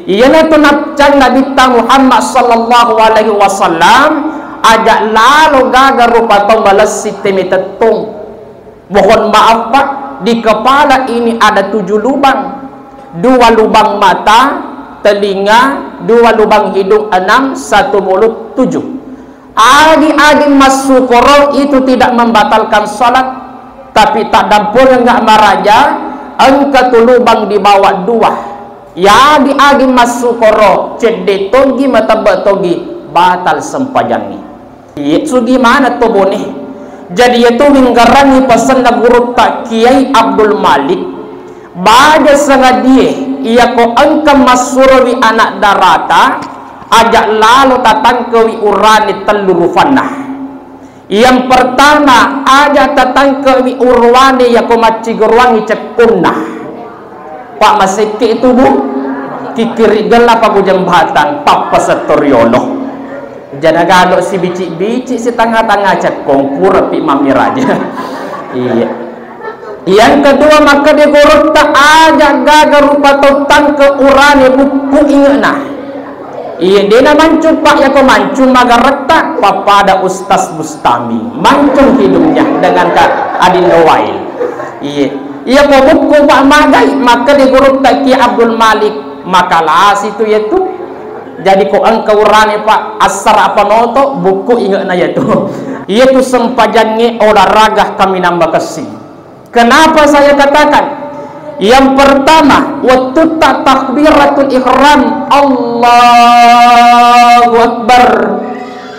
Ialah tu napcan Nabi Muhammad sallallahu alaihi wasallam ajak lalu gagal rupa tong balas sistem tetung. Mohon maaf Pak, di kepala ini ada 7 lubang. 2 lubang mata, telinga, 2 lubang hidung 6, 1 mulut 7. Agi-agi masuk korong itu tidak membatalkan salat, tapi tak dampur enggak maraja, angka tu lubang di bawah 2. Ya di agi masuk korong, cede togi mata batogi batal sempajangi. Itu gimana tu boneh? Jadi itu menggarangi pesan guru tak Kiai Abdul Malik. Baga sangat dia, ia ko angka masurawi anak darata, ajak lalu tatang kewi urani teluru fanah. Yang pertama, ajak tatang kewi urwani ya ko maci gerwangi cekunah. Pak Masiki itu bu, kikiri gelap aku jembatan, papa setoryono. Jangan galok si bici-bici si tengah-tengah cekong pura pi mamir aja. Iya. Yang kedua maka dia gorot tak aja gagal rupa tentang keurani buku ingatna. Iya dia nak mancung Pak ya kau mancung magar retak papa ada Ustaz Bustami mancung hidungnya dengan Kak Adin Nowail. Iya. Ia kau buku Pak Magai maka dia gorot tak Ki Abdul Malik makalah situ ya tu. Jadi kau engkau urani Pak asar apa noto buku ingatna ya tu. Ia tu sempajannya olahraga kami nambah kasih. Kenapa saya katakan? Yang pertama, waktu takbiratul ihram Allahu Akbar.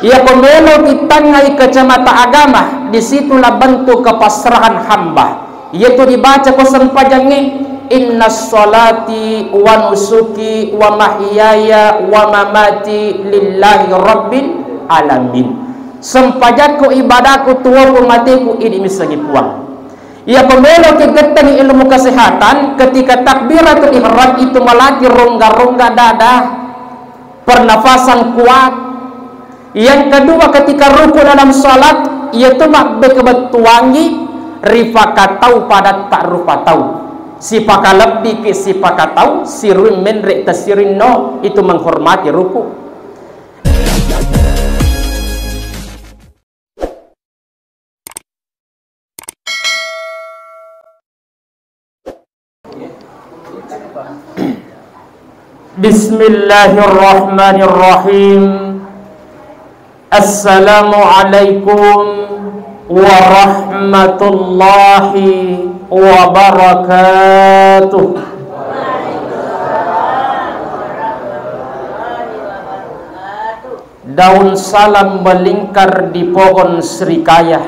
Ia pemelo kita ngai kacamata agama, disitulah bentuk kepasrahan hamba. Yaitu dibaca ko sempajannya innas salati wa nusuki wa mahyaya wa mamati lillahi rabbil alamin. Sempajaku ibadahku tuaku matiku ini misagi puang. Ia pembela kegeteng ilmu kesehatan ketika takbiratul ihram itu melatih rongga-rongga dada, pernafasan kuat. Yang kedua ketika ruku dalam salat iaitu mak bekebetuangi rifakatau pada tak rupa tahu. Si paka lebih ke si paka tahu sirun menrek tasirin no itu menghormati ruku. Bismillahirrahmanirrahim. Assalamualaikum warahmatullahi wabarakatuh. Daun salam melingkar di pohon serikaya.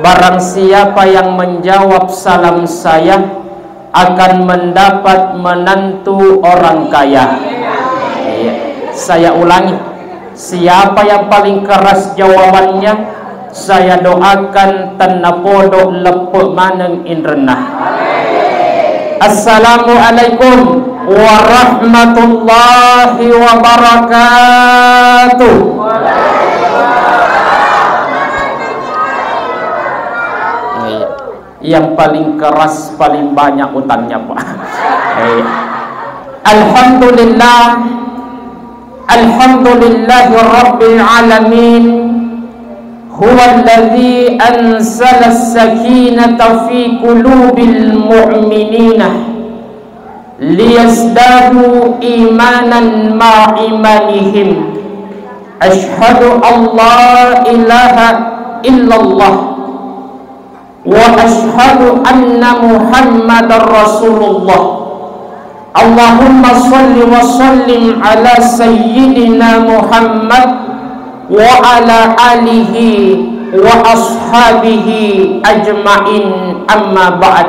Barang siapa yang menjawab salam saya akan mendapat menantu orang kaya. Saya ulangi, siapa yang paling keras jawabannya, saya doakan tenapodo lepuk maneng indrenah. Assalamualaikum warahmatullahi wabarakatuh. Yang paling keras paling banyak utangnya Pak. Alhamdulillah, alhamdulillahi rabbil alamin. Huwa alladhi anzala as-sakinata fi qulubil mu'minina liyazdadu imanan ma imanihim. Ashhadu an la ilaha illallah wa ashhadu anna Muhammadar Rasulullah. Allahumma salli wa sallim ala sayyidina Muhammad wa ala alihi wa ashabihi ajma'in, amma ba'd.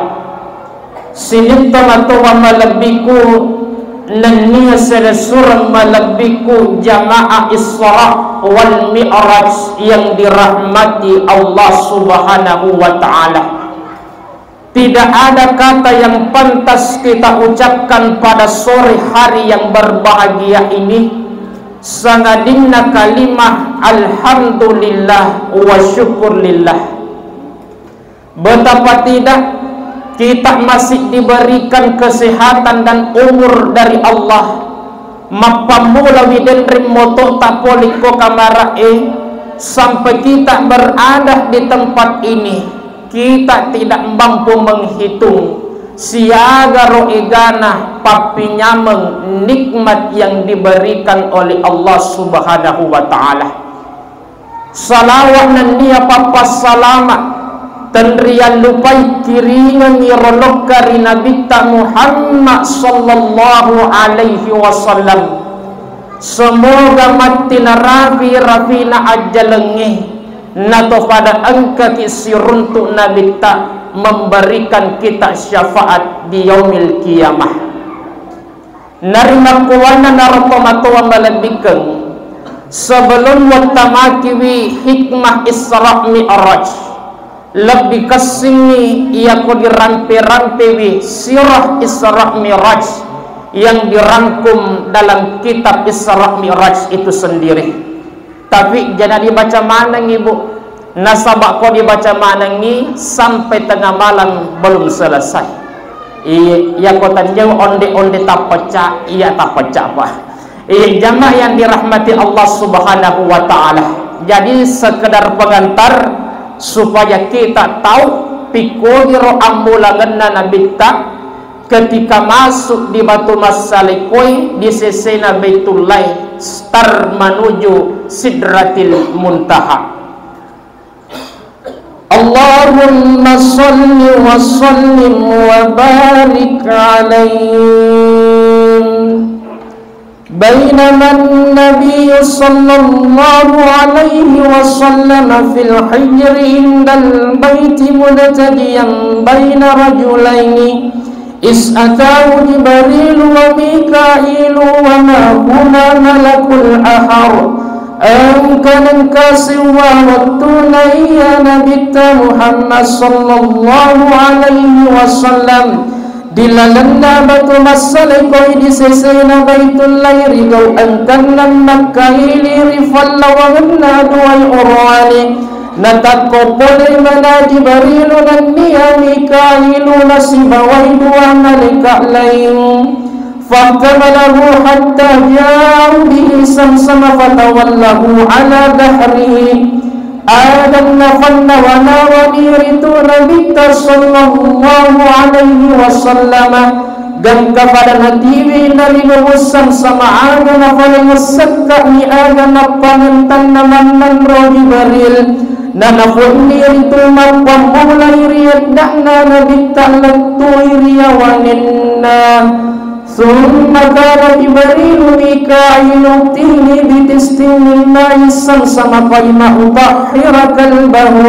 Sinita matawa malabiku naniya surah malabiku jamaah Isra wal Mi'raj yang dirahmati Allah Subhanahu wa ta'ala. Tidak ada kata yang pantas kita ucapkan pada sore hari yang berbahagia ini sangadinna kalimah alhamdulillah wa syukurlillah. Betapa tidak kita masih diberikan kesehatan dan umur dari Allah, mapamula widen remoto tapoliko kamara sampai kita berada di tempat ini, kita tidak mampu menghitung siaga roegana papi nyameng nikmat yang diberikan oleh Allah Subhanahu wa ta'ala. Salawat nan dia papa salamat tendrian lupai kiringan irolok kari Nabi Muhammad sallallahu alaihi wasallam. Semoga mati rafi na ajalengi nato pada angka kisiruntuk Nabi memberikan kita syafaat di yaumil kiamah. Narima kuwana narotomatoa malabikeng sebelum watamakiwi hikmah Isra Mi'raj lebih kesini ia ko dirampe-rampewi sirah Isra Mi'raj yang dirangkum dalam kitab Isra Mi'raj itu sendiri. Tapi jangan dibaca mana ibu, nasabak ko dibaca mana ngi sampai tengah malam belum selesai. Iya ko tanjau onde-onde tak pecah, iya tak pecah apa. Jamaah yang dirahmati Allah Subhanahu wa ta'ala. Jadi sekedar pengantar supaya kita tahu pikogiro ambulangan Nabi ketika masuk di Batu Masalikoi di sesena Baitullah star menuju Sidratil Muntaha. Allahumma salli wa sallim wa barik alaihi. بينما النبي صلى الله عليه وسلم في الحجر عند البيت ملتجيا بين رجلين إذ أتاه جبريل وميكائيل وما هما ملك الأحر أمكن كسوى والتوني يا نبي محمد صلى الله عليه وسلم dilalanda Batu Masalikoi di sesena Baitullah rigau angkanan Makkaili rifallawanganna duai urwani natakopole mana Jibrilu dan niya Mikailu nasibawai dua malaikat lain fakamalahu hatta ja'u bihi samsama fatawallahu ala dahrihi Adam nafanna wa nawanitu Nabi sallallahu alaihi wasallam dan kepada natiwi nari ngusam sama aga nafaling sekka ni aga napanentan naman roh Jibril nanafuni itu mapamulai riyad da'na Nabi talatu iriyawaninna Summa kana Jibrilu Mikailu tini bitistin min ma'i samsama qaima utahhira kalbahu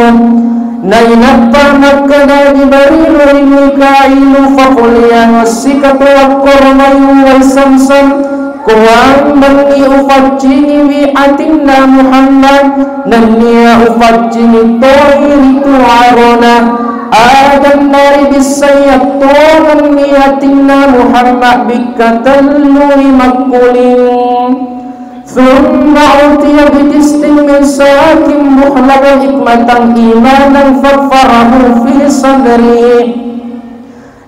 nainabba makkana Jibrilu Mikailu faquliya wasikatu waqqarmayu wa samsam kuwan bangi ufajjini wi'atinna Muhammad nanniya ufajjini tohiritu arona Adam nari bisayat tohan niyatina Muhammad bikataluri makulin thumma utiya bidistin min saatin muhlaba hikmatan imanan fafarahu fi sadri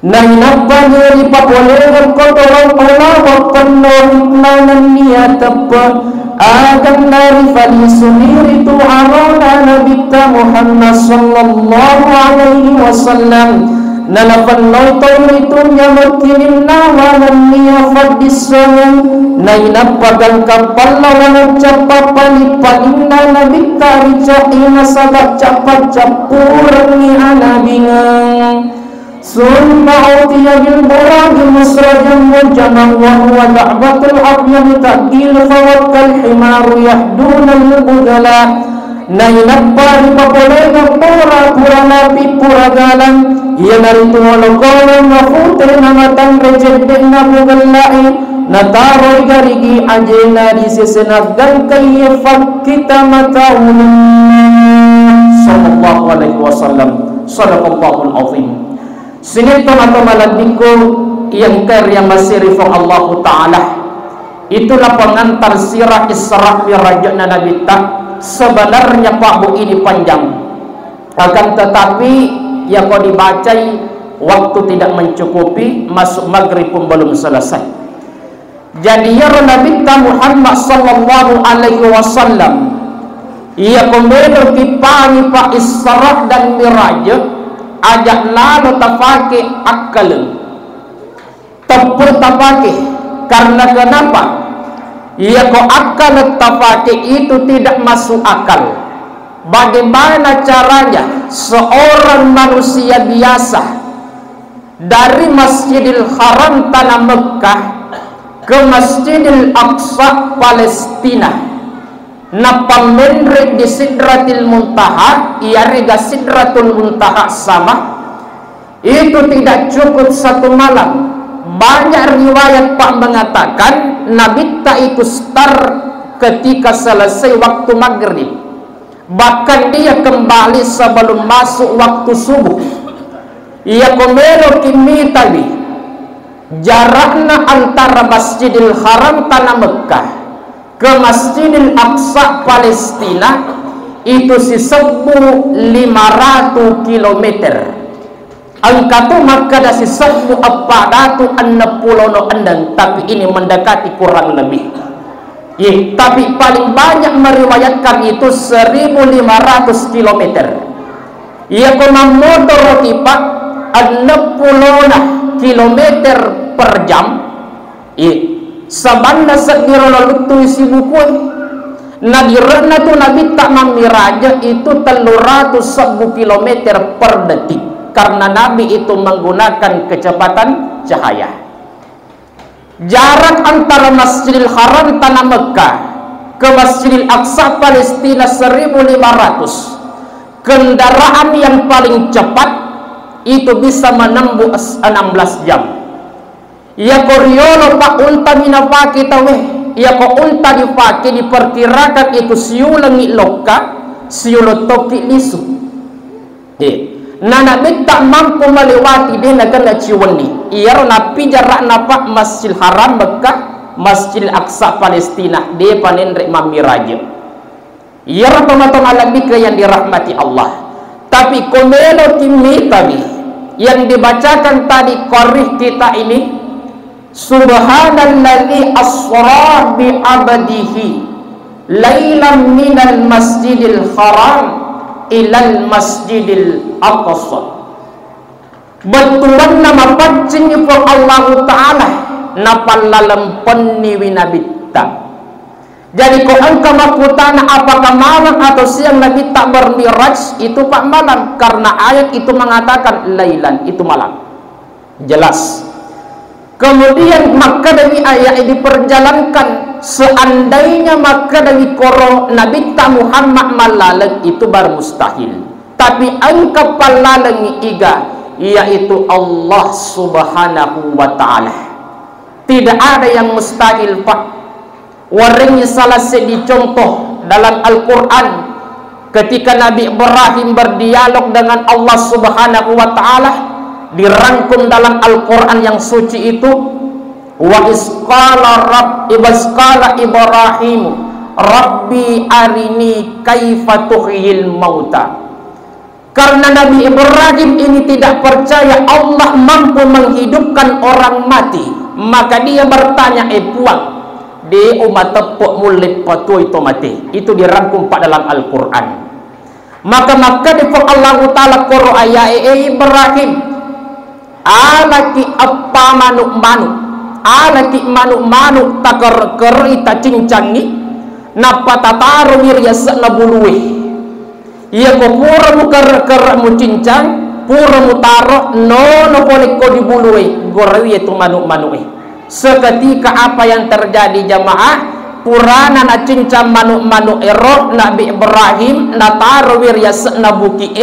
nainabba niri papolegan kotoran Allah wakanno hikmanan niyatappa Adam nari falisuniri tu arona Nabi Muhammad sallallahu alaihi wasallam nalafan nautau itu nyamakinin nawanan niya fadisang nainapagan kapal lawan capa palipalinna Nabi rica ina sabak capa capurang ni anabingang Summa utiya bil buraqi musrajan mujamang wa huwa da'batul abyad ta'dil fawakkal himaru yahduna al-budala nainabba ripapolega pura napi pura galang iya naritu walokolang mafute namatang rejedena bugalai nataro garigi ajena di sesenaggan kaya fakita mataunin sallallahu alaihi wasallam sadaqallahul azim. Sinito atau maladiko yang yang masih rifong Allah Ta'ala itulah pengantar sirah Isra Mi'rajna Nabi sebenarnya Pak Bu ini panjang akan tetapi yang kau dibacai waktu tidak mencukupi, masuk maghrib pun belum selesai. Jadi ya Nabi Muhammad sallallahu alaihi wasallam ia kemudian kipani pak Isra dan Miraj ajak lalu tafake akal tepur tafake. Karena kenapa? Ia ko akal tafake itu tidak masuk akal. Bagaimana caranya seorang manusia biasa dari Masjidil Haram tanah Mekah ke Masjidil Aqsa Palestina napa menrek di Sidratil Muntaha, ia rega Sidratul Muntaha sama, itu tidak cukup satu malam. Banyak riwayat pak mengatakan Nabi tak ikut start ketika selesai waktu maghrib, bahkan dia kembali sebelum masuk waktu subuh. Ia komelo kimi tadi jaraknya antara Masjidil Haram tanah Mekah ke Masjidil Aqsa Palestina itu si 1.500 kilometer. Angka tu maka dah si 1.460 andang, tapi ini mendekati kurang lebih. Tapi paling banyak meriwayatkan itu 1.500 kilometer. Ia kena motor tipak 60 kilometer per jam. Sabanda sekira lalu tu isi buku nadirna tu Nabi tak memiraja itu 300 kilometer per detik, karena Nabi itu menggunakan kecepatan cahaya. Jarak antara Masjidil Haram tanah Mekah ke Masjidil Aqsa Palestina 1.500. Kendaraan yang paling cepat itu bisa menembus 16 jam. Ya koryolo pak unta minapaki taweh, ya ko unta dipaki diperkirakan itu siulangi loka siulotoki lisu. Nana tak mampu melewati dia nak kena ciwani. Ia napi jarak napak Masjidil Haram Mekah, Masjidil Aqsa Palestina dia panen rek mamiraja. Ia pematong alam bika yang dirahmati Allah. Tapi komelo kimi tadi yang dibacakan tadi korih kita ini, Subhanalladzi asra bi abdihi lailan minal masjidil haram ilal masjidil aqsa. Betulan nama pancing ipo Allah Ta'ala napallalam penni winabitta. Jadi kau engkau makutana apakah malam atau siang Nabi tak bermiraj, itu pak malam, karena ayat itu mengatakan lailan, itu malam. Jelas. Kemudian maka dari ayat ini diperjalankan, seandainya maka dari koro Nabi tak Muhammad malaleng itu baru mustahil. Tapi engkau palaleng iga, yaitu Allah Subhanahu wa Ta'ala. Tidak ada yang mustahil pak. Waringnya salah sedi contoh dalam Al-Quran ketika Nabi Ibrahim berdialog dengan Allah Subhanahu wa Ta'ala, dirangkum dalam Al-Quran yang suci itu, wa isqala Ibrahim Rabbi arini kaifa tuhyil mauta. Karena Nabi Ibrahim ini tidak percaya Allah mampu menghidupkan orang mati, maka dia bertanya puang di umat tepuk mulit patu itu mati. Itu dirangkum pada dalam Al-Quran. Maka di Allah Ta'ala koro ayat Ibrahim alaki apa manuk-manuk, alaki manuk-manuk takar ita cincangi napa tataru wirya sakna buluwe. Ia ko pura mu ker mu cincang, pura mu taro no boleh ko di buluwe gorwi itu manuk-manuk. Seketika apa yang terjadi jamaah, purana na cincang manuk-manuk ero Nabi Ibrahim na taro wirya sakna buki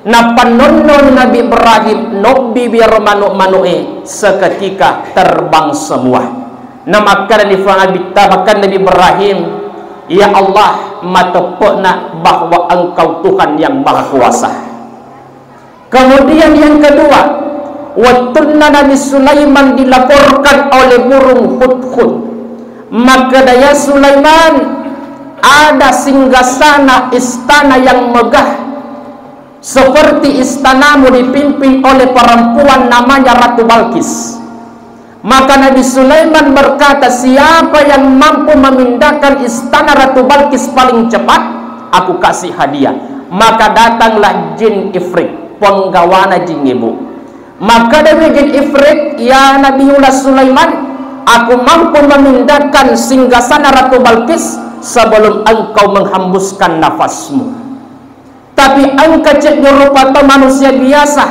na panonon Nabi Ibrahim nobi biar manuk-manuk seketika terbang semua. Na maka difahamikan Nabi Ibrahim, ya Allah matepokna bahwa engkau Tuhan yang maha kuasa. Kemudian yang kedua, wattunna Nabi Sulaiman dilaporkan oleh burung hudhud. Maka daya Sulaiman ada singgasana istana yang megah seperti istanamu dipimpin oleh perempuan namanya Ratu Balkis. Maka Nabi Sulaiman berkata, siapa yang mampu memindahkan istana Ratu Balkis paling cepat, aku kasih hadiah. Maka datanglah jin Ifrit, penggawana jin ibu. Maka dari jin Ifrit, ya Nabiullah Sulaiman, aku mampu memindahkan singgasana Ratu Balkis sebelum engkau menghembuskan nafasmu. Tapi engkau cek berupa manusia biasa.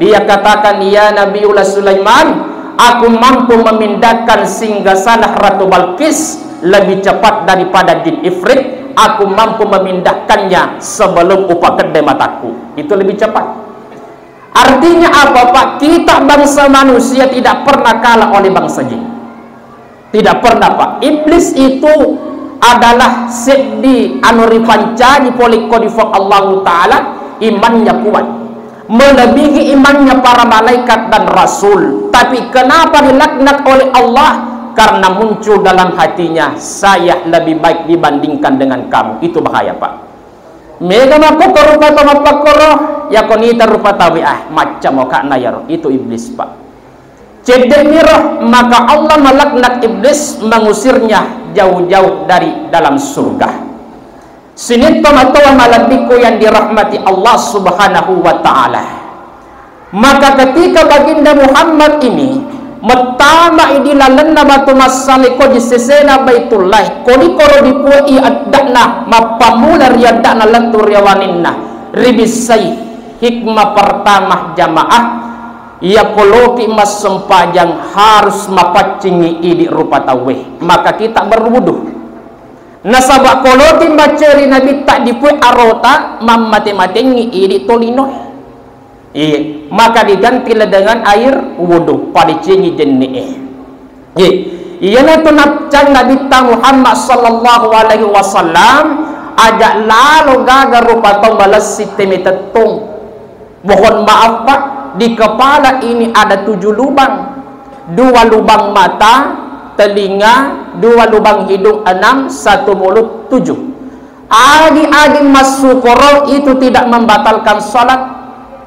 Dia katakan, ya Nabiullah Sulaiman, aku mampu memindahkan singgasana Ratu Balkis lebih cepat daripada jin Ifrit. Aku mampu memindahkannya sebelum upah kedai mataku. Itu lebih cepat. Artinya apa, Pak? Kita bangsa manusia tidak pernah kalah oleh bangsa jin. Tidak pernah, Pak. Iblis itu adalah seddi anuripanca di polikodifok Allah Ta'ala, imannya kuat, melebihi imannya para malaikat dan rasul. Tapi kenapa dilaknat oleh Allah? Karena muncul dalam hatinya, saya lebih baik dibandingkan dengan kamu. Itu bahaya, Pak. Mega makoko rupa tomapakoro ya konita rupa tawi'ah macam oka nayar. Itu iblis, Pak. Cedek mirah, maka Allah melaknat iblis, mengusirnya jauh-jauh dari dalam surga. Sini tomatoa malabiku yang dirahmati Allah Subhanahu wa Ta'ala. Maka ketika baginda Muhammad ini metama idilalenna batu masaliko di sesena baitullah kodi koro dipuai adakna mapamula riadakna lentur yawaninna ribisai hikmah pertama jamaah ya koloki mas sempajang harus mapacingi idi rupa taweh. Maka kita berwudu nasabak koloki maceri nabi tak dipuai arota mamate-matengi idi tolino. Iya, maka digantilah dengan air wudu pada cengi jenih. Iya, itu napcan Nabi Muhammad sallallahu alaihi wasallam ajak lalu gagal rupa tombalas sistem tetung. Mohon maaf, Pak, di kepala ini ada 7 lubang, 2 lubang mata, telinga, 2 lubang hidung 6, 1 mulut 7. Adi-adi masuk korong itu tidak membatalkan salat.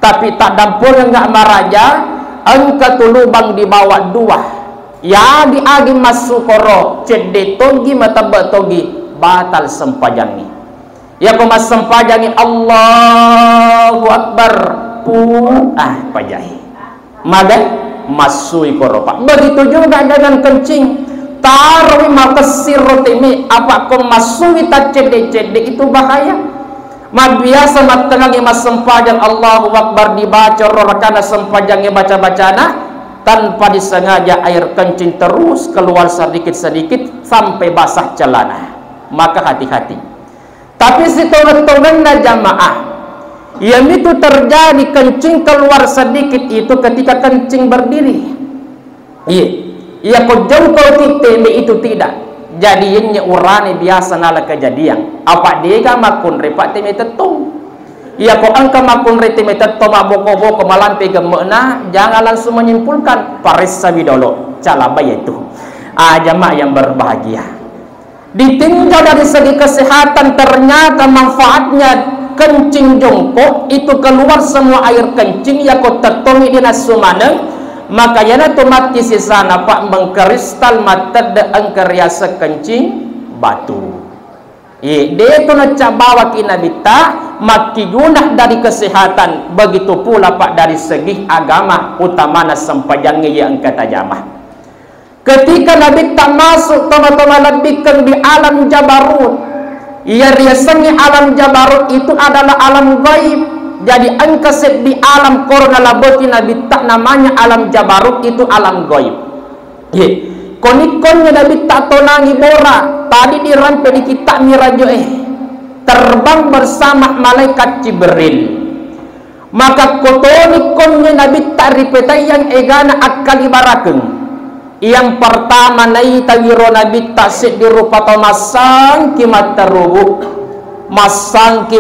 Tapi tak dampur enggak maraja, engkau tu lubang di bawah 2. Ya di agi masuk koro, cede togi mata batogi batal sempajangi. Ya kau mas sempajangi Allahu Akbar pajahi. Mada masuk koro, Pak. Begitu juga dengan kencing. Taruh makasir rotimi apa kau masuk tak cede itu bahaya. Biasa matengah mas sempajang Allahu Akbar dibaca rorakana sempajangnya baca-bacana tanpa disengaja air kencing terus keluar sedikit-sedikit sampai basah celana. Maka hati-hati. Tapi si tongan-tonganna jamaah yang itu terjadi kencing keluar sedikit itu ketika kencing berdiri. Iya kau jauh kau titele itu tidak. Jadinya urani biasa nala kejadian. Apa dia makun repat teme tetung. Ya kok angka makun reteme tetung boko-boko malampe gemena, jangan langsung menyimpulkan paris sabidolo calabay itu. Jamaah yang berbahagia. Ditinjau dari segi kesehatan ternyata manfaatnya kencing jongkok itu keluar semua air kencing ya kok tetungi di nasumaneng. Maka yana otomatis sana Pak mengkristal mata de angkariasa kencing batu. Dia tu nak bawa kinabita maki guna dari kesehatan. Begitu pula Pak dari segi agama utamana sempajangnya yang kata jamaah. Ketika Nabi tak masuk teman-teman lebihkan di alam Jabarut. Ia riasannya alam Jabarut itu adalah alam gaib. Jadi engkau di alam korona laboti Nabi tak namanya alam Jabarut itu alam gaib. Konikonnya Nabi tak tonangi bora. Tadi dirampai di kitab mirajo terbang bersama malaikat Jibril. Maka kotonikonnya Nabi tak ripetai yang egana akal ibarakeng. Yang pertama nai tawiro Nabi tak di rupa tomasang kimat terubu. Masangki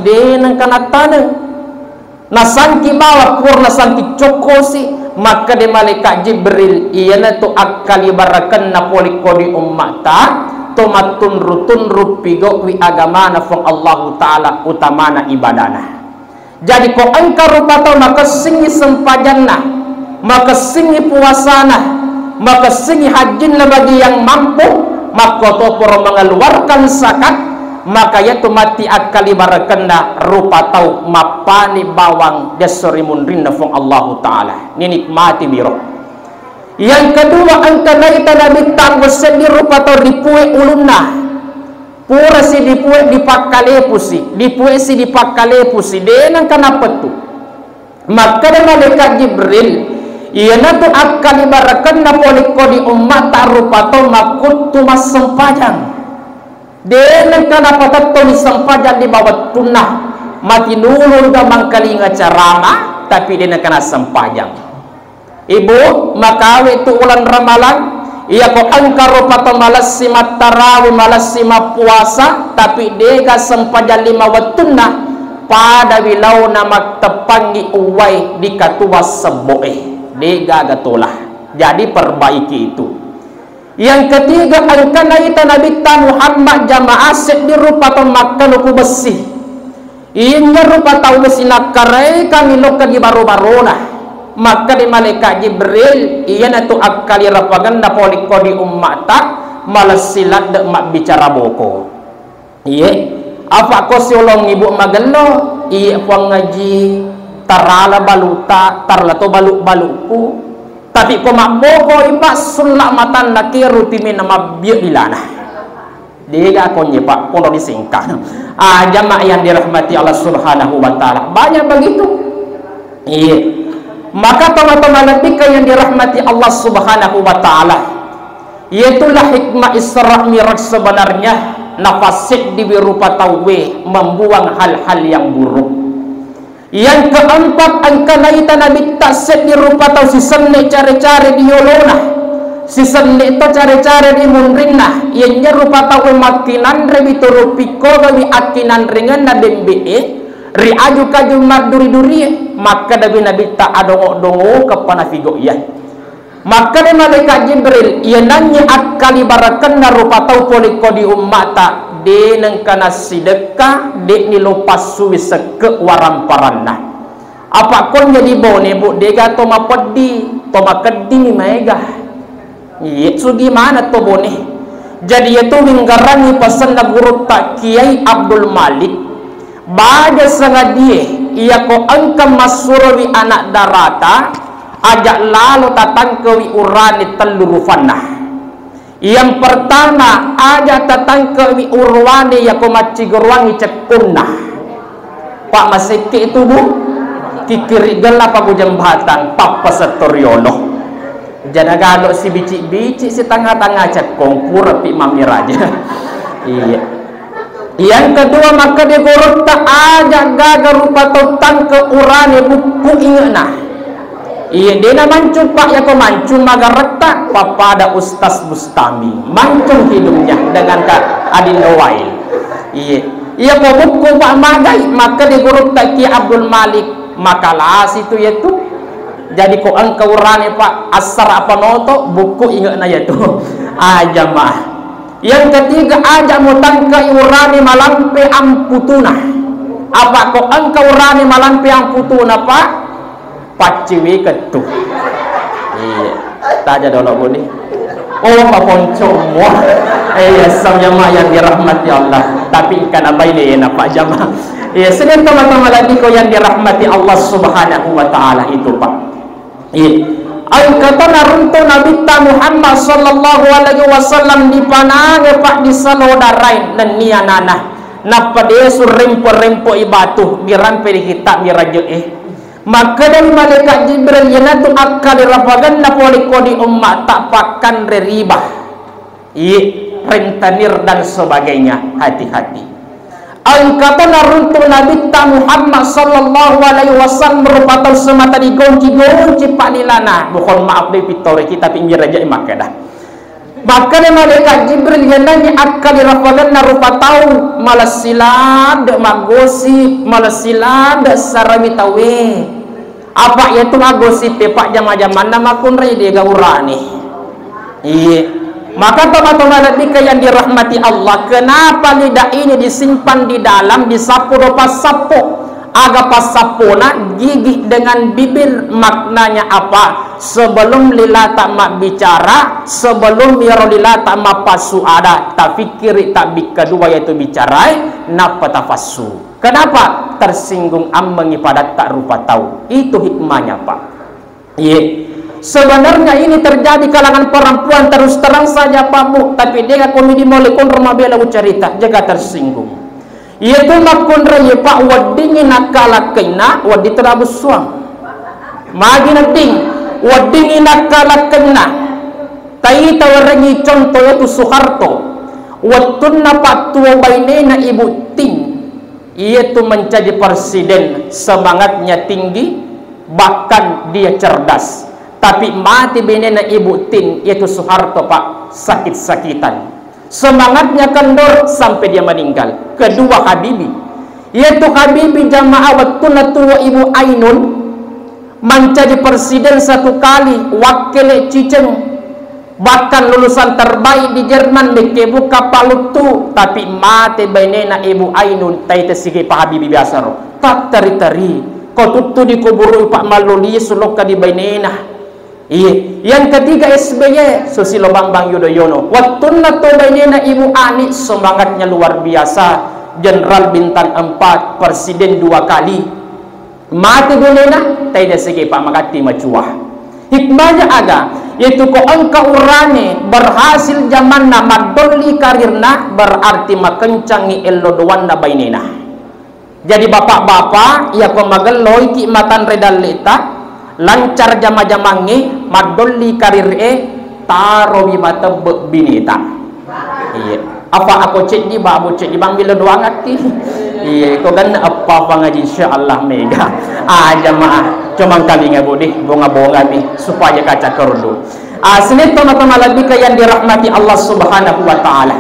denang kana tanah nasangki bawa kur nasangki cokosi maka de malaikat Jibril iana tu akali barakan napoli kodi ummata tomatun rutun rupigo wi agama na fong Allah Ta'ala utamana ibadana. Jadi ko angka rupa tau maka singi sempajanna, maka singi puasana, maka singi hajin bagi yang mampu, maka to poro mengeluarkan zakat, maka yaitu mati akal ibarakanna rupa tau mapani bawang desori munrin nafung Allah Ta'ala. Ini nikmati biro. Yang kedua angka naita nabi tanggo sedi rupa tau dipue ulunna. Pura si dipue dipakale pusi, dipue si dipakale pusi. Denang kenapa tu? Maka dan malaikat Jibril, ia natu akal ibarakanna poliko di umat rupa tau makut tu mas sempajang. Denang kenapa tato ni sempajang di bawah tunah mati nulun gamang kalinga carama, tapi denang kena sempajang. Ibu, maka itu ulan ramalan. Ia ko angka rupa to malas sima tarawih, malas sima puasa, tapi dega sempajang 5 watuna pada wilau nama tepangi uwai di katua seboe dega gatolah. Jadi perbaiki itu. Yang ketiga angka naita nabi ta Muhammad jamaah set di rupa to makan ku besi. Inya rupa tau besi nakarai kami loka di baru-baruna. Maka di malaikat Jibril ia natu akali rapagan na poliko di ummata malas silat de mak bicara boko. Iye apa ko siolong ibu magalo iye puang ngaji tarala baluta tarla to baluk-balukku tapi ko mak boko ipa sulak matan nakiru timin nama biak dilana. Dia ko nyepak pono disingkah. Jamaah yang dirahmati Allah Subhanahu wa taala. Banyak begitu. Iye. Maka teman-teman lebihkan yang dirahmati Allah Subhanahu wa ta'ala, iaitulah hikmah Isra Mi'raj sebenarnya nafasid di berupa tawe membuang hal-hal yang buruk. Yang keempat angka naita nabi tasid di rupa tau si senik cari-cari di yolona, si senik to cari-cari di munrinna, ianya rupa tawe makinan rebituru piko gawi akinan ringan na dembe ri aju kaju maduri-duri, maka nabi tak adongo-dongo kepana figo iya. Maka de malaikat Jibril ia nanya akali barakan na rupa tau poliko di ummata de nang kana sidekah de ni lopas suwi seke waramparana. Apa kon jadi bone bu dega to mapedi to makedi ni mega. Iya so gimana to bone. Jadi itu winggarani pesan na guru tak Kiai Abdul Malik. Baja sangat dia ia ko angka masurawi anak darata ajak lalu tatang kewi urani teluru fanah. Yang pertama ajak tatang kewi urwani ya ko macigurwangi cekunah. Pak masiki itu bu kikiri gelap aku jembatan papa setoriolo. Jana galo si bici-bici si tengah-tengah cekong pura pi mamiraja. Iya. Yang kedua maka dia gorot tak ajak gagal rupa tentang ke urani buku ingatna. Iya dia nak mancung pak ya ko mancung magareta papa ada Ustaz Bustami mancung hidungnya dengan Kak Adin Nowail. Iya iya ko buku pak magai maka dia gorot tak Ki Abdul Malik makalah situ yaitu. Jadi ko engkau urani pak asar apa noto buku ingatna yaitu. Jamaah. Yang ketiga ajak mutang ke urani malampe amputuna. Apa kok engkau urani malampe amputuna pak? Paciwi ketu. Iya. Taja dolo budi. Oh papon semua. Iya sama yang dirahmati Allah. Tapi ikan apa ini enak pak jamaah. Iya sedang teman-teman lagi kau yang dirahmati Allah Subhanahu wa taala itu pak. Iya. Angkatan runtuh Nabi Muhammad sallallahu alaihi wasallam dipanange pak di salodarain dan nianana napa dia surempo-rempo ibatu dirampe di kita miraje maka dari malaikat Jibril yanatu akal rapagan napoliko di ummat tak pakan riba rentenir dan sebagainya. Hati-hati. Angkatan runtuh Nabi Muhammad sallallahu alaihi wasallam merupakan semata digonci-gonci pak nilana. Mohon maaf deh pitore kita pinggir aja maka dah. Maka malaikat Jibril yang nanya akal rapagan rupa tahu malas silad magosi malas silad sarami tawe. Apa yaitu magosi tepak jama-jaman nama kun rai dia gaurani. Iya. Maka teman-teman yang dirahmati Allah, kenapa lidah ini disimpan di dalam disapu dopa sapu aga pasapona gigih dengan bibir, maknanya apa? Sebelum lila tak mak bicara, sebelum yaro lila tak mak pasu ada, tak fikir tak kedua yaitu bicarai, napa tafasu. Kenapa? Tersinggung ameng ibadat tak rupa tahu. Itu hikmahnya Pak. Iya. Sebenarnya ini terjadi kalangan perempuan terus terang saja Pak Bu, tapi dia komedi molekul rumah bela cerita jaga tersinggung. Yaitu makun raya Pak wadingin nakala kena wadi terabus suang. Magi nating wadingin nakala kena. Tai tawarangi contoh yaitu Soeharto. Watun Pak tua bainena Ibu Ting. Yaitu menjadi presiden, semangatnya tinggi, bahkan dia cerdas. Tapi mati benena Ibu Tin yaitu Soeharto Pak sakit-sakitan, semangatnya kendor sampai dia meninggal. Kedua Habibie yaitu Habibie jamaah watuna tua Ibu Ainun menjadi presiden satu kali, wakil Ciceng, bahkan lulusan terbaik di Jerman bekebu kapalutu. Tapi mati benena Ibu Ainun taita sige Pak Habibie biasa ro tak tari-tari kau tutu dikuburu Pak Maluli sulok di benena. Iya. Yang ketiga SBY Susilo Bambang Yudhoyono. Waktu natobainena Ibu Ani semangatnya luar biasa, Jenderal Bintang 4, presiden 2 kali. Mati bunena taida segi Pak Makati macuah. Hikmahnya ada yaitu ko angka urane berhasil zaman nama doli karirna berarti makencangi elodowanna bainena. Jadi bapak-bapak ya ko mageloy ki matan redaleta lancar jama-jamangi madolli karir taro bi mata binita. Iya. Apa aku cek di babu cek di bang bila doang ati. Iya, kau kan apa ngaji insyaallah mega. Jamaah cuma kali ngabudi bonga-bonga nih supaya kaca kerdu. Sini teman-teman lebih ke yang dirahmati Allah Subhanahu wa taala.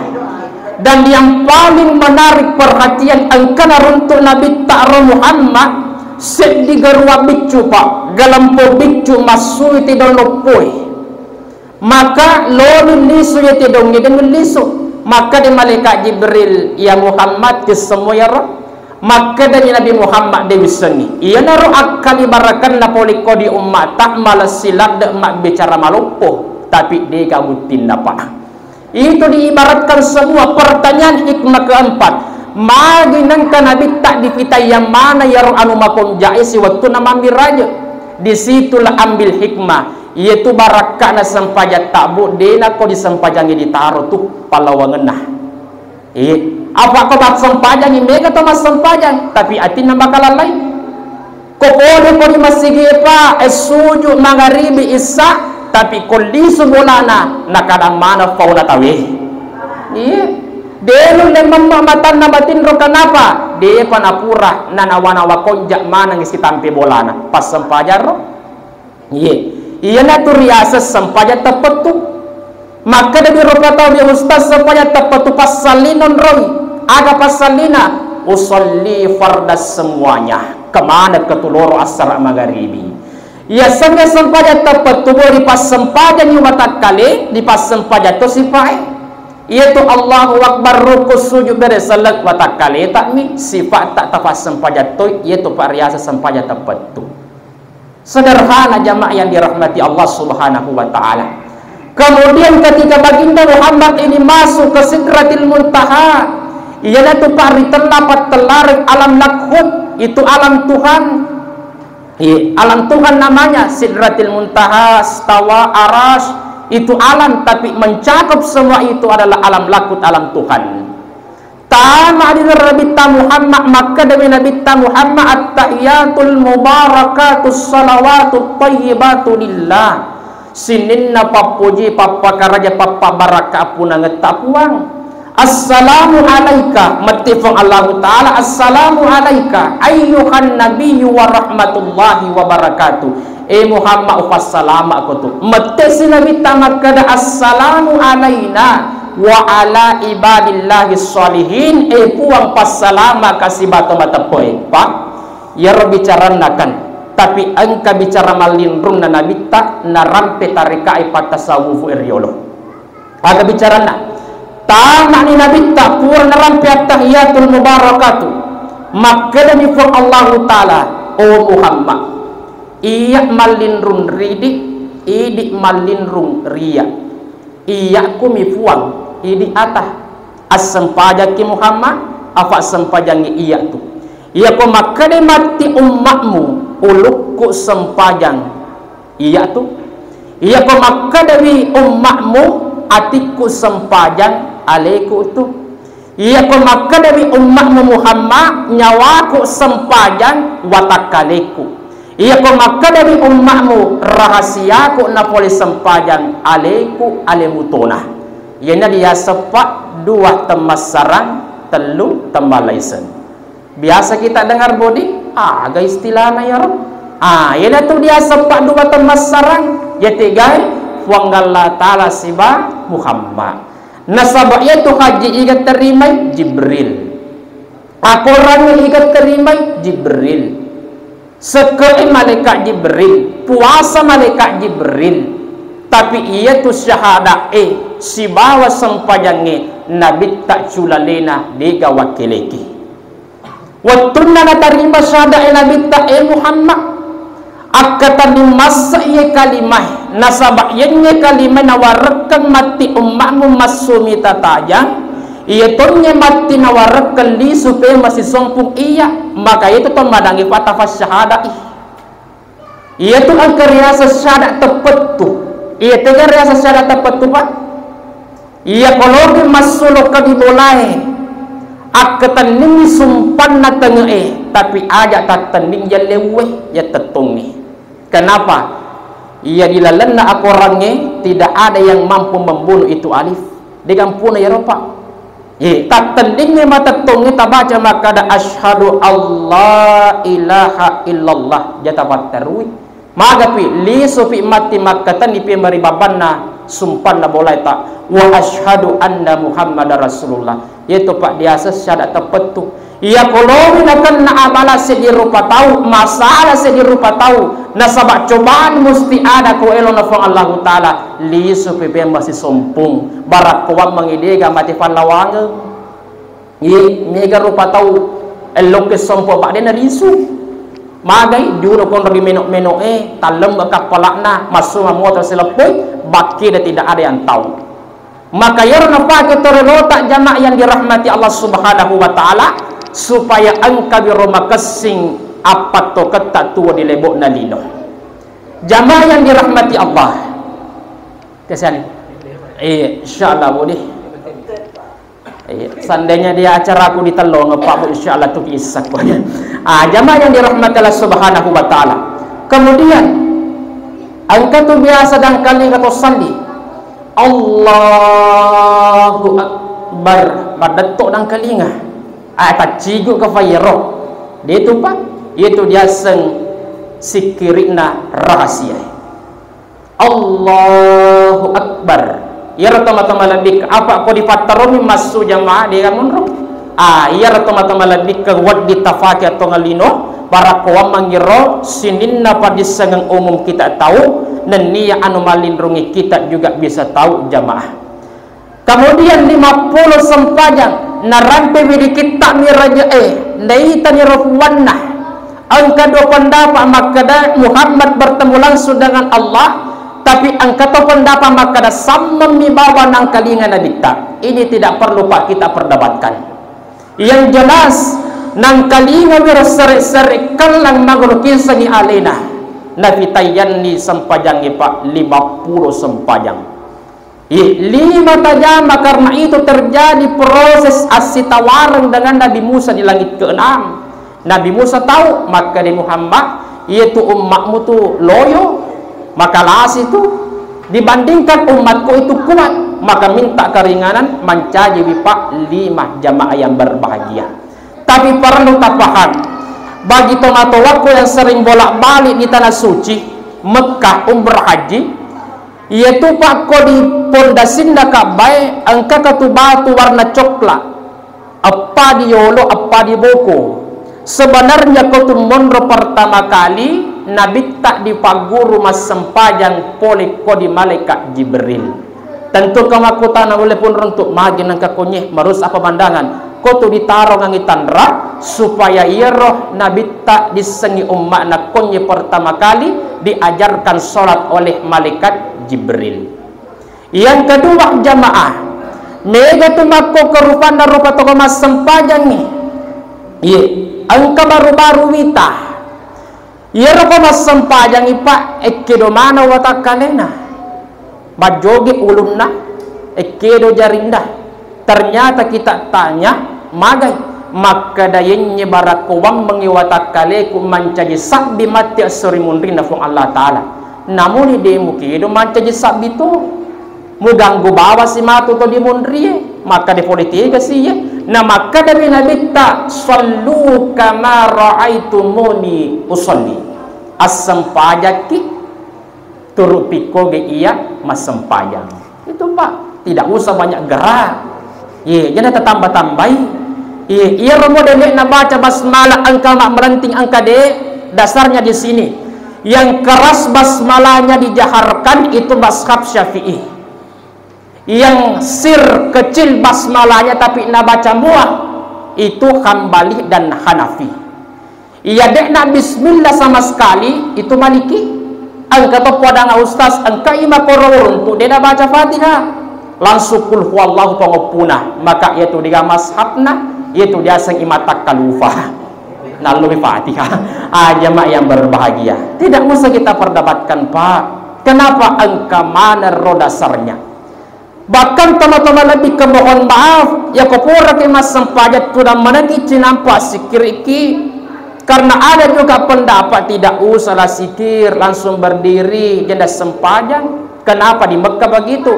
Dan yang paling menarik perhatian angkana runtuk Nabi Ta'ala Muhammad set di garwa bicu Pak galampo bicu masui tidak lopoi, maka lolun lisu ya tidak ngiden lisu, maka di malaikat Jibril ya Muhammad ke semua ya roh, maka dari Nabi Muhammad dia bisangi iya naru akal ibarakan napoliko di umat tak malas silap dek mak bicara malupo tapi dia kabutin apa itu diibaratkan semua. Pertanyaan hikmah keempat, magi nangka Nabi tak difitai yang mana ya roh anu makom jaisi waktu nama ambil raja. Disitulah ambil hikmah yaitu barakana sampaja tabu dena ko disampajangi ditaruh tuh palawangenah. Apa kau bak sampajangi mega to mas sampajang tapi atin bakal lalai. Kokole ko di masigi pa esuju magharibi isa tapi kolisu bolana nakadang mana fauna tawe. Delu lemang matan na batin ro kanapa de panapura nanawana wakonjak mana ngisi tampe bolana pas sempajar ro. Iya na tu riasa sempajar tepetu maka dari ro patau dia ustaz sempajar tepetu pas salinon roi ada pas salina usolli fardas semuanya kemana ketuloro asar magharibi. Ya sampai sempajar tepetu di pas sempajar ni watak kali di pas sempajar tu sipai yaitu Allahu Akbar ruku sujud beresalat watak kali takmi sifat tak tafas sempajat tu yaitu pariasa sempajat tepetu. Sederhana jamaah yang dirahmati Allah Subhanahu wa taala. Kemudian ketika baginda Muhammad ini masuk ke Sidratil Muntaha, ialah tu pari terdapat telarik alam lakhut, itu alam Tuhan. Alam Tuhan namanya Sidratil Muntaha, Stawa, Arash, itu alam tapi mencakup semua itu adalah alam lakut, alam Tuhan. Tama di Nabi Muhammad maka demi Nabi Muhammad at-tahiyatul mubarakatus salawatut thayyibatu lillah. Sininna papuji papa karaja papa baraka puna ngetapuang. Assalamu alaika matifong Allah Ta'ala assalamu alaika ayyuhan nabiyyu wa rahmatullahi wa barakatuh. Muhammad ufassalama aku tu matesi Nabi tamakada assalamu alaina wa ala ibadillahi salihin puang passalama kasih batu mata poe Pak ya bicara nakan tapi angka bicara malindrung na Nabi tak narampe tarika ipat tasawuf iriolo aga bicara na tamak ni Nabi tak pura narampe at-tahiyatul mubarakatuh maka demi fur Allah Ta'ala o Muhammad iya malinrun ridik idik malinrun riya iya kumifuang idik atah as-sempajaki Muhammad apa sempajangi iya tu iya ko maka de mati umatmu ulukku sempajang iya tu iya ko maka dewi umatmu atiku sempajang aleku tu iya ko maka dewi umatmu Muhammad nyawaku sempajang watakaleku iya ko maka dewi umatmu rahasiaku napoli sempajang aleku alemutona iya na dia sepak dua temas sarang telu tambalaisen biasa kita dengar bodi aga istilahnya ya Rob ya tu dia sepak dua temas sarang ya tiga wangalla ta'ala siba Muhammad nasabak itu haji ikat terima Jibril akoran ikat terima Jibril sekali malaikat Jibril puasa malaikat Jibril tapi ia tu syahadah si bawa sempajangi nabi tak culalena dega wakileki waktu nana terima syahadah nabi tak Muhammad akatan di masa ia kalimah nasabak ianya kalimah nawarakkan mati umatmu masumi tatajang ia tunya mati nawarakkan li supaya masih sompung iya maka itu pemadangi fatafas syahadah ia tu angka riasa syahadah tepat tu ia tegar riasa syahadah tepat tu pak ia kalau masuk ke dibolai akatan nini sumpan na tenge tapi aja tak tending ya lewe ya tetungi kenapa ia dilalena aku orangnya tidak ada yang mampu membunuh itu alif di kampung ya Eropa tak tending memang tetungi tak baca maka ada asyhadu Allah ilaha illallah jata terui magapi li sufi mati makatan ipi maribabanna sumpan na boleh tak wa asyhadu anna Muhammadar Rasulullah yaitu pak biasa syahadat tepat tu ia kalau nak amala sedi rupa tahu masalah sedi rupa tahu nasabak cobaan mesti ada ko elon fa Allah Taala li supaya masih sompung barak kuam mengidega mati panlawange ye mega rupa tahu elok ke sompo pak dia risu magai diuno kon ri menok-menok talem ka palakna masuk motor selepoi baki dan tidak ada yang tahu maka yarna pakai terletak jamaah yang dirahmati Allah Subhanahu wa taala supaya angka biroma kesing apa to ketak tua di lebok nalino jamaah yang dirahmati Allah kesani insyaallah boleh seandainya dia acara aku di Telong Pak insyaallah tu kisah jamaah yang dirahmati Allah Subhanahu wa taala kemudian angka tu biasa dan kali kata sandi Allahu Akbar badatok dan kalinga tak cigu ke fayro dia tu pak itu dia seng sikirina rahasia Allahu Akbar ya rata-rata lebih apa kau dipataroni masuk jamaah dia munro ya rata-rata lebih ke wad ditafaki atau ngalino para kaum mangiro sininna pada sangang umum kita tahu dan niya anu malindrungi kita juga bisa tahu jamaah kemudian 50 sempajang narampe widi kita miraja naita nirofwanna angka dua pendapat makada Muhammad bertemu langsung dengan Allah tapi angka dua pendapat makada sama mibawa nang kalingan nabi tak ini tidak perlu pak kita perdebatkan yang jelas nang kalinga wira seri-seri kalang magrukin sani alena nabi tayyanni sempajangi pak 50 sempajang 5 tajam karena itu terjadi proses asitawareng dengan Nabi Musa di langit ke-6 Nabi Musa tahu maka di Muhammad yaitu umatmu tu loyo maka las itu dibandingkan umatku itu kuat maka minta keringanan mencaji pak 5 jamaah yang berbahagia tapi perlu tak paham bagi tomato-waku yang sering bolak-balik di tanah suci Mekah umrah haji yaitu pak ko di pondasin dah kabai angka katu batu warna coklat apa di yolo apa di boko sebenarnya kau tu mondro pertama kali Nabi tak dipaguru mas sempajang poli ko di malaikat Jibril tentu kamu aku tanah oleh pun untuk magin angka konyeh marus apa pandangan kau tu ditaruh ngangit tanra supaya ia roh Nabi tak disengi umat nakonnya pertama kali diajarkan solat oleh malaikat Jibril. Yang kedua jamaah mega tumako kerupan dan rupa toko mas sempajang ni ye angka baru-baru wita ye rupa mas sempajang ipa ekedo mana watakalena majogi ulunna ekedo jarinda. Ternyata kita tanya magai maka dayennya barakowam mengiwatakaleku mancaji sabbi mati asuri mundri nafung Allah Ta'ala. Namun ide mukido mancaji sabbi tu muganggu bawa si matu to di mundri maka di politika sih ya. Nah maka dari Nabi ta sallu kama ra'aitumuni usolli asam pajaki turut pikoge iya masam pajang itu pak, tidak usah banyak gerak ye jangan tambah-tambahi. Ia romo dene na baca basmalah angka mak melenting angka de dasarnya di sini. Yang keras basmalahnya dijaharkan itu mazhab Syafi'i. Yang sir kecil basmalahnya tapi na baca muah itu Hambali dan Hanafi. Ia dek na bismillah sama sekali itu Maliki. Angka to pada ustaz angka ima kororun tu dia baca Fatihah langsung kul huwallahu pangopuna maka itu dia mazhabna itu dia sang imatak kalufa nalui Fatihah. Jamaah yang berbahagia, tidak usah kita perdebatkan pak kenapa angka mana roh dasarnya, bahkan teman-teman lebih ke mohon maaf ya kopura ke mas sempajat sudah menagi cinampak sikiriki karena ada juga pendapat tidak usahlah sikir langsung berdiri janda sempajang. Kenapa di Mekah begitu?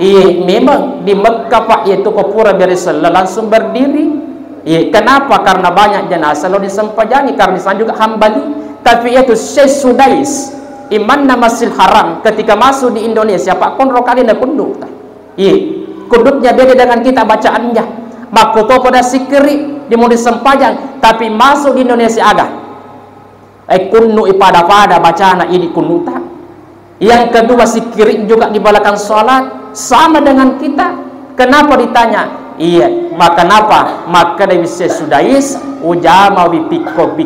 Iya memang di Mekah pak yaitu kopura berislah langsung berdiri. Ya, kenapa? Karena banyak jenazah lo disempajangi karena di sana juga Hambali. Tapi itu Syekh Sudais Iman Namasil Haram ketika masuk di Indonesia Pak Konro kali nak kunduk. Iya, kunduknya beda dengan kita bacaannya. Makoto pada sikiri di mau disempajang tapi masuk di Indonesia agak. Kunu ipada-pada bacaan ini kunu tak. Yang kedua sikiri juga di belakang sholat sama dengan kita. Kenapa ditanya? Iya, maka kenapa? Maka dari Sudais ujama wipiko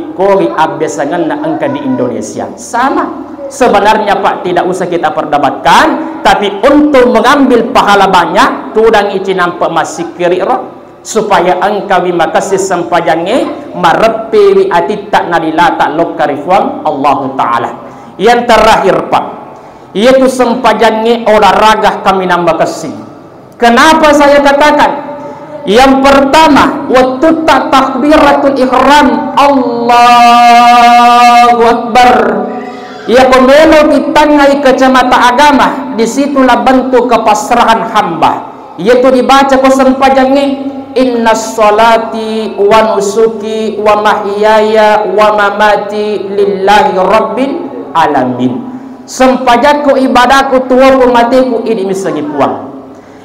abesangan na angka di Indonesia sama. Sebenarnya Pak tidak usah kita perdebatkan, tapi untuk mengambil pahala banyak tudang ici nampak masih kiri roh supaya angka wima kasih sempajange marepe wi ati tak nalila tak lokarifuang Allah Ta'ala. Yang terakhir Pak yaitu sempajange olahraga kami nambah kasih. Kenapa saya katakan? Yang pertama, waktu takbiratul ihram Allahu Akbar. Ya pemelo kita ngai kacamata agama, disitulah bentuk kepasrahan hamba. Yaitu dibaca kosan pajangnya inna sholati wa nusuki wa mahyaya wa mamati lillahi rabbil alamin. Sempajaku ibadahku tuaku matiku ini misalnya puang.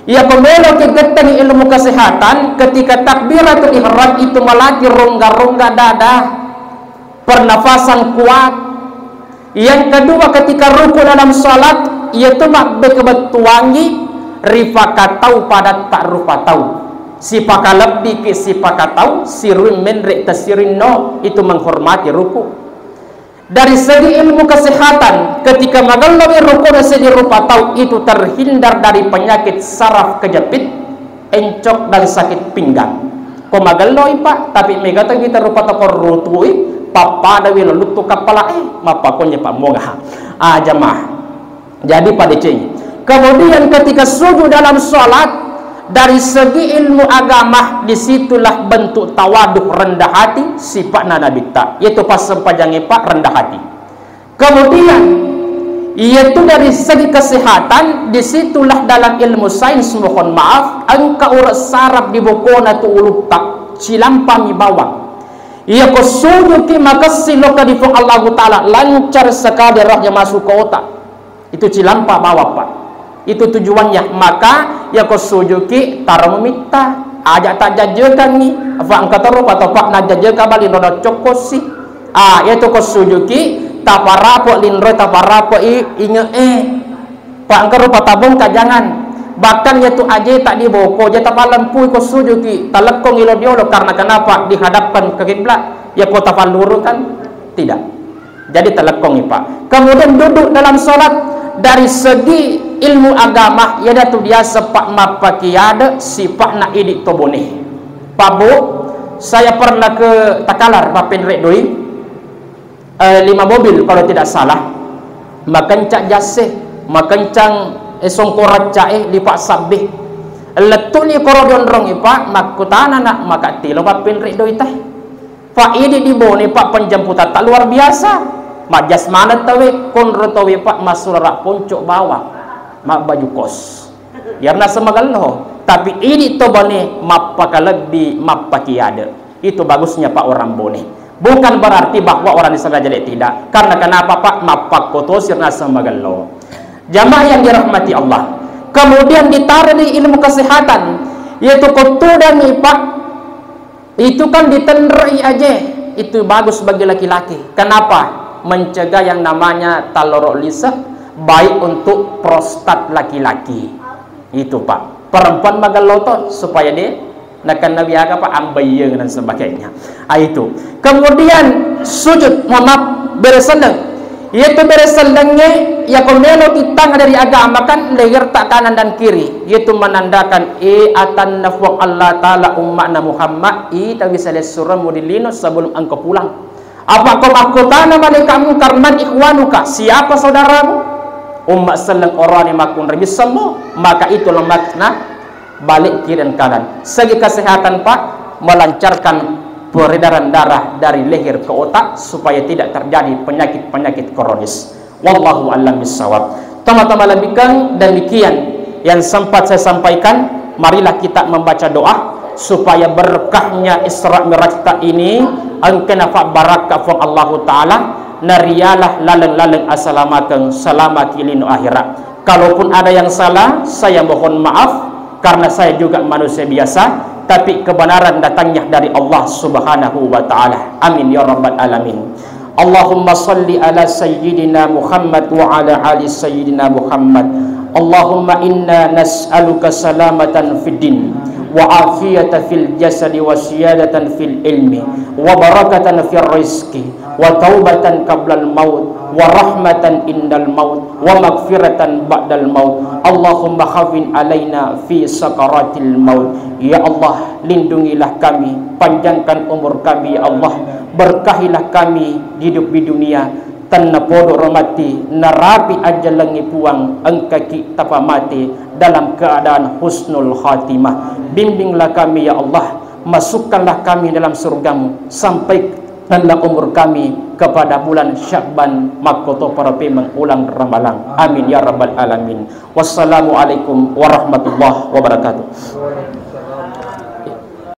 Ya pembelo kegeteng ilmu kesehatan ketika takbiratul ihram itu melatih rongga-rongga dada, pernafasan kuat. Yang kedua ketika ruku dalam salat yaitu mak bekebetuangi rifakatau pada tak rupa tahu. Si paka lebih ke si paka tahu sirun menrek tasirin no itu menghormati ruku. Dari segi ilmu kesehatan ketika magalami ruku dan segi rupa tahu itu terhindar dari penyakit saraf kejepit, encok dan sakit pinggang. Kau magaloi pak, tapi megatan kita rupa tahu rutui, papa ada wilo lutu kepala mapakonya pak moga. Jamaah. Jadi pada ceng. Kemudian ketika sujud dalam sholat dari segi ilmu agama disitulah bentuk tawaduk rendah hati sifat Nabi tak yaitu pas sempajangi pak rendah hati. Kemudian yaitu dari segi kesehatan disitulah dalam ilmu sains mohon maaf angka urat saraf di bokona tu ulu tak cilampami bawang ia ko sujud ki maka siloka di Allah Ta'ala lancar sekali rohnya masuk ke otak itu cilampa bawah pak. Itu tujuannya. Maka ya ko sujuki taro meminta ajak tak jajakan ni apa angkat taruh atau pak nak jajakan balik noda cokosi yaitu ko sujuki taparapo linro taparapo inge pak angkat rupa tabung tak jangan bahkan ya tu aja tak diboko je tapal lampu ko sujuki talekong ilo diolo karena kenapa dihadapkan ke kiblat ya ko tapal luru kan tidak. Jadi telekong Pak. Kemudian duduk dalam solat dari segi ilmu agama ya datu dia sepak mapakiade sifat nak idik tobone. Pak Bu, saya pernah ke Takalar Pak Penrek doi 5 mobil kalau tidak salah. Makencak jaseh, makencang songkorat cae di Pak Sabih. Letu ni korodon rong Pak makutana nak makati lo Pak Penrek doi teh. Pak idik di bone Pak penjemputan tak luar biasa. Majas mana tawe konro tawe Pak masurak puncuk bawah mak baju kos yarna semagalno tapi ini to bone mapaka lebih mapaki ada itu bagusnya Pak orang bone bukan berarti bahwa orang disengaja tidak karena kenapa Pak mapak kotos yarna semagalno jamaah yang dirahmati Allah kemudian ditaruh di ilmu kesehatan yaitu kotudan Pak itu kan ditenderai aja itu bagus bagi laki-laki kenapa mencegah yang namanya talorok lisah baik untuk prostat laki-laki itu Pak perempuan magalotot supaya dia nakan nabi aga Pak ambayeng dan sebagainya itu kemudian sujud maaf beresendeng yaitu beresendengnya ya komelo kita dari agama kan leher tak kanan dan kiri yaitu menandakan atan nafwa Allah Ta'ala umma'na Muhammad tapi saya surah mudilino sebelum engkau pulang apa kau makutana malikamu karman ikhwanuka siapa saudaramu ummat seleng orang yang makun remis semua maka itulah makna balik kiri dan kanan segi kesehatan Pak melancarkan peredaran darah dari leher ke otak supaya tidak terjadi penyakit-penyakit kronis wallahu a'lam bishawab teman-teman lebihkan demikian yang sempat saya sampaikan marilah kita membaca doa supaya berkahnya Isra Mi'raj ini angkana fa barakah fa Allah Ta'ala nariyalah laleng-laleng assalamakan selamat kilinu akhirat kalaupun ada yang salah saya mohon maaf karena saya juga manusia biasa tapi kebenaran datangnya dari Allah Subhanahu wa Ta'ala amin ya rabbal alamin Allahumma salli ala sayyidina Muhammad wa ala ali sayyidina Muhammad Allahumma inna nas'aluka salamatan fid din wa afiyatan fil jasad wa siyadatan fil ilmi wa barakatan fil rizqi wa taubatan qablal maut wa rahmatan indal maut wa maghfiratan ba'dal maut Allahumma khafin alaina fi sakaratil maut ya Allah lindungilah kami panjangkan umur kami ya Allah berkahilah kami hidup di dunia tanna podo romati narapi aja lengi puang engkaki tapa mati dalam keadaan husnul khatimah bimbinglah kami ya Allah masukkanlah kami dalam surgamu sampai dalam umur kami kepada bulan Sya'ban makoto para mengulang ramalan amin ya rabbal alamin wassalamualaikum warahmatullahi wabarakatuh.